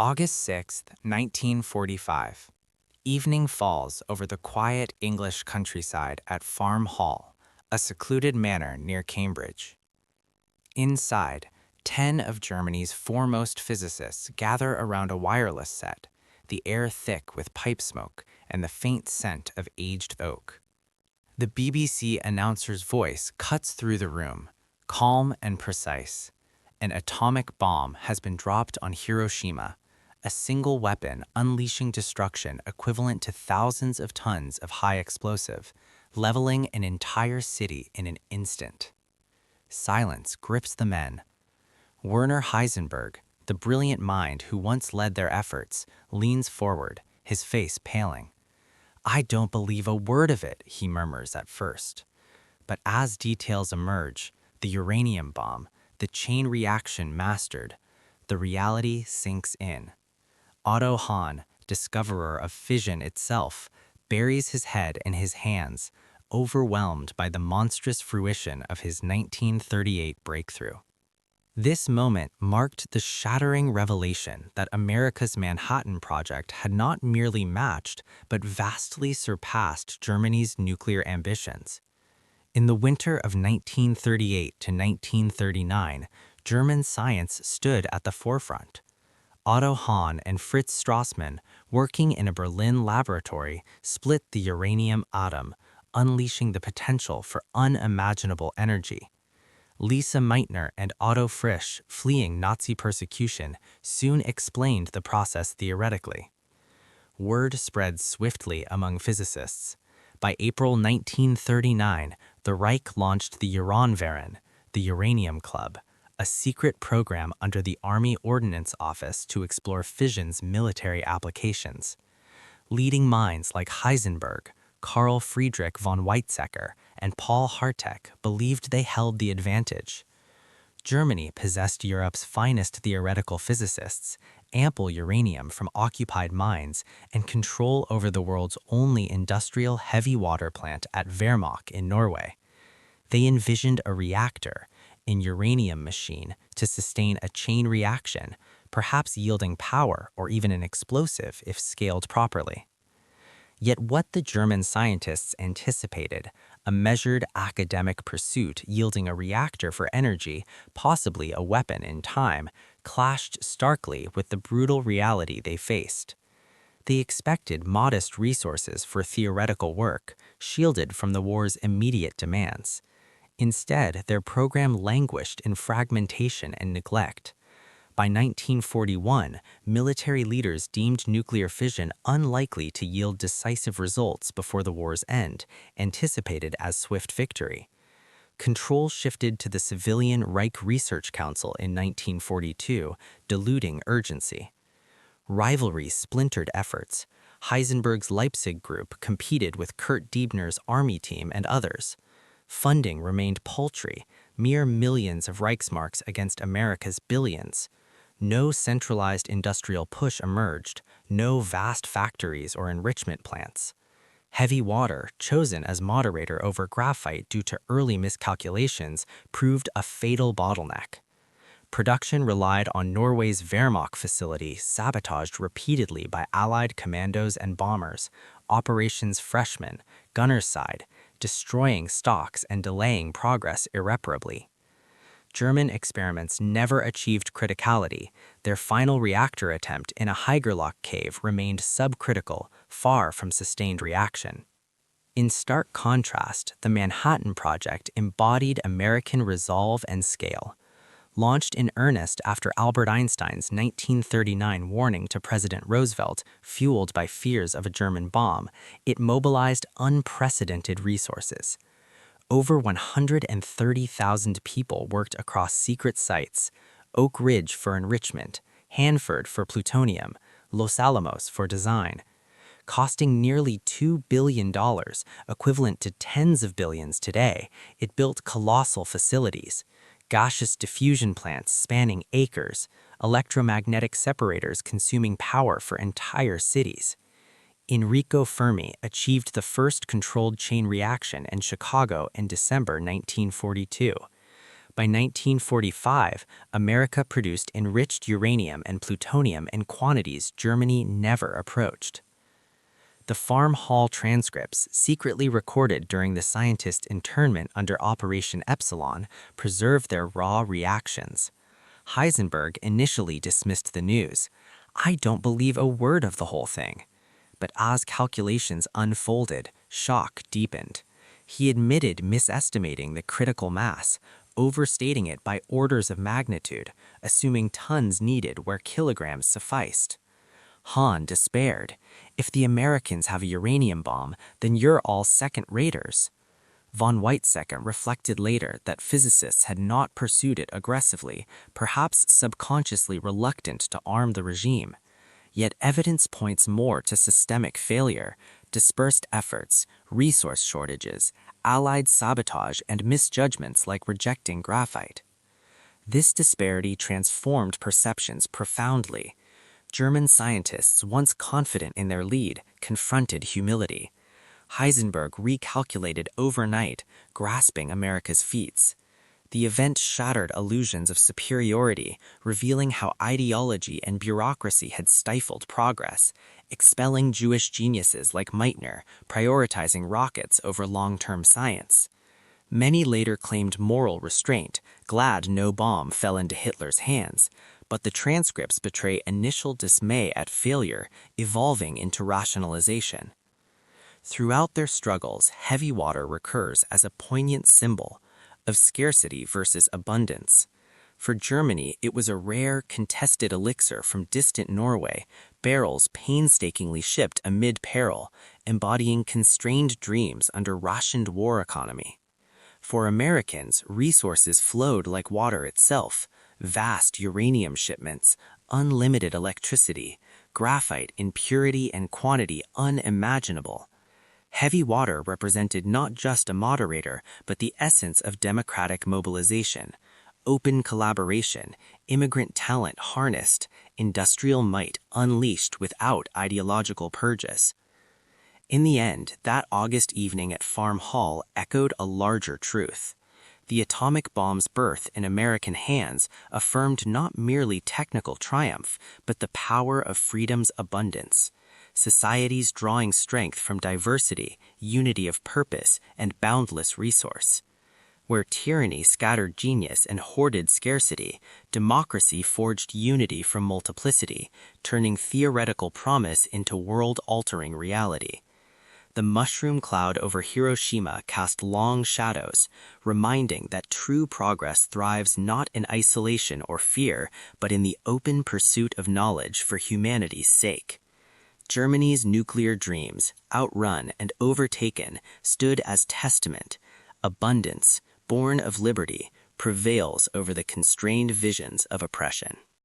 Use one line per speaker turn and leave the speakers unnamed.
August 6th, 1945. Evening falls over the quiet English countryside at Farm Hall, a secluded manor near Cambridge. Inside, 10 of Germany's foremost physicists gather around a wireless set, the air thick with pipe smoke and the faint scent of aged oak. The BBC announcer's voice cuts through the room, calm and precise. An atomic bomb has been dropped on Hiroshima, a single weapon unleashing destruction equivalent to thousands of tons of high explosive, leveling an entire city in an instant. Silence grips the men. Werner Heisenberg, the brilliant mind who once led their efforts, leans forward, his face paling. "I don't believe a word of it," he murmurs at first. But as details emerge, the uranium bomb, the chain reaction mastered, the reality sinks in. Otto Hahn, discoverer of fission itself, buries his head in his hands, overwhelmed by the monstrous fruition of his 1938 breakthrough. This moment marked the shattering revelation that America's Manhattan Project had not merely matched but vastly surpassed Germany's nuclear ambitions. In the winter of 1938 to 1939, German science stood at the forefront. Otto Hahn and Fritz Strassmann, working in a Berlin laboratory, split the uranium atom, unleashing the potential for unimaginable energy. Lisa Meitner and Otto Frisch, fleeing Nazi persecution, soon explained the process theoretically. Word spread swiftly among physicists. By April 1939, the Reich launched the Uranverein, the Uranium Club, a secret program under the Army Ordnance Office to explore fission's military applications. Leading minds like Heisenberg, Carl Friedrich von Weizsäcker, and Paul Hartek believed they held the advantage. Germany possessed Europe's finest theoretical physicists, ample uranium from occupied mines, and control over the world's only industrial heavy water plant at Wehrmacht in Norway. They envisioned a reactor, an uranium machine, to sustain a chain reaction, perhaps yielding power or even an explosive if scaled properly. Yet what the German scientists anticipated, a measured academic pursuit yielding a reactor for energy, possibly a weapon in time, clashed starkly with the brutal reality they faced. They expected modest resources for theoretical work, shielded from the war's immediate demands. Instead, their program languished in fragmentation and neglect. By 1941, military leaders deemed nuclear fission unlikely to yield decisive results before the war's end, anticipated as swift victory. Control shifted to the civilian Reich Research Council in 1942, diluting urgency. Rivalry splintered efforts. Heisenberg's Leipzig group competed with Kurt Diebner's Army team and others. Funding remained paltry, mere millions of Reichsmarks against America's billions. No centralized industrial push emerged, no vast factories or enrichment plants. Heavy water, chosen as moderator over graphite due to early miscalculations, proved a fatal bottleneck. Production relied on Norway's Wehrmacht facility, sabotaged repeatedly by Allied commandos and bombers, Operations Freshman, Gunner's Side, destroying stocks and delaying progress irreparably. German experiments never achieved criticality. Their final reactor attempt in a Haigerloch cave remained subcritical, far from sustained reaction. In stark contrast, the Manhattan Project embodied American resolve and scale. Launched in earnest after Albert Einstein's 1939 warning to President Roosevelt, fueled by fears of a German bomb, it mobilized unprecedented resources. Over 130,000 people worked across secret sites: Oak Ridge for enrichment, Hanford for plutonium, Los Alamos for design. Costing nearly $2 billion, equivalent to tens of billions today, it built colossal facilities: gaseous diffusion plants spanning acres, electromagnetic separators consuming power for entire cities. Enrico Fermi achieved the first controlled chain reaction in Chicago in December 1942. By 1945, America produced enriched uranium and plutonium in quantities Germany never approached. The Farm Hall transcripts, secretly recorded during the scientists' internment under Operation Epsilon, preserve their raw reactions. Heisenberg initially dismissed the news. "I don't believe a word of the whole thing." But as calculations unfolded, shock deepened. He admitted misestimating the critical mass, overstating it by orders of magnitude, assuming tons needed where kilograms sufficed. Hahn despaired. "If the Americans have a uranium bomb, then you're all second-raters." Von Weizsäcker reflected later that physicists had not pursued it aggressively, perhaps subconsciously reluctant to arm the regime. Yet evidence points more to systemic failure, dispersed efforts, resource shortages, allied sabotage, and misjudgments like rejecting graphite. This disparity transformed perceptions profoundly. German scientists, once confident in their lead, confronted humility. Heisenberg recalculated overnight, grasping America's feats. The event shattered illusions of superiority, revealing how ideology and bureaucracy had stifled progress, expelling Jewish geniuses like Meitner, prioritizing rockets over long-term science. Many later claimed moral restraint, glad no bomb fell into Hitler's hands, but the transcripts betray initial dismay at failure, evolving into rationalization. Throughout their struggles, heavy water recurs as a poignant symbol of scarcity versus abundance. For Germany, it was a rare, contested elixir from distant Norway, barrels painstakingly shipped amid peril, embodying constrained dreams under rationed war economy. For Americans, resources flowed like water itself, vast uranium shipments, unlimited electricity, graphite in purity and quantity unimaginable. Heavy water represented not just a moderator, but the essence of democratic mobilization, open collaboration, immigrant talent harnessed, industrial might unleashed without ideological purges. In the end, that August evening at Farm Hall echoed a larger truth. The atomic bomb's birth in American hands affirmed not merely technical triumph, but the power of freedom's abundance. Societies drawing strength from diversity, unity of purpose, and boundless resource. Where tyranny scattered genius and hoarded scarcity, democracy forged unity from multiplicity, turning theoretical promise into world-altering reality. The mushroom cloud over Hiroshima cast long shadows, reminding that true progress thrives not in isolation or fear, but in the open pursuit of knowledge for humanity's sake. Germany's nuclear dreams, outrun and overtaken, stood as testament. Abundance, born of liberty, prevails over the constrained visions of oppression.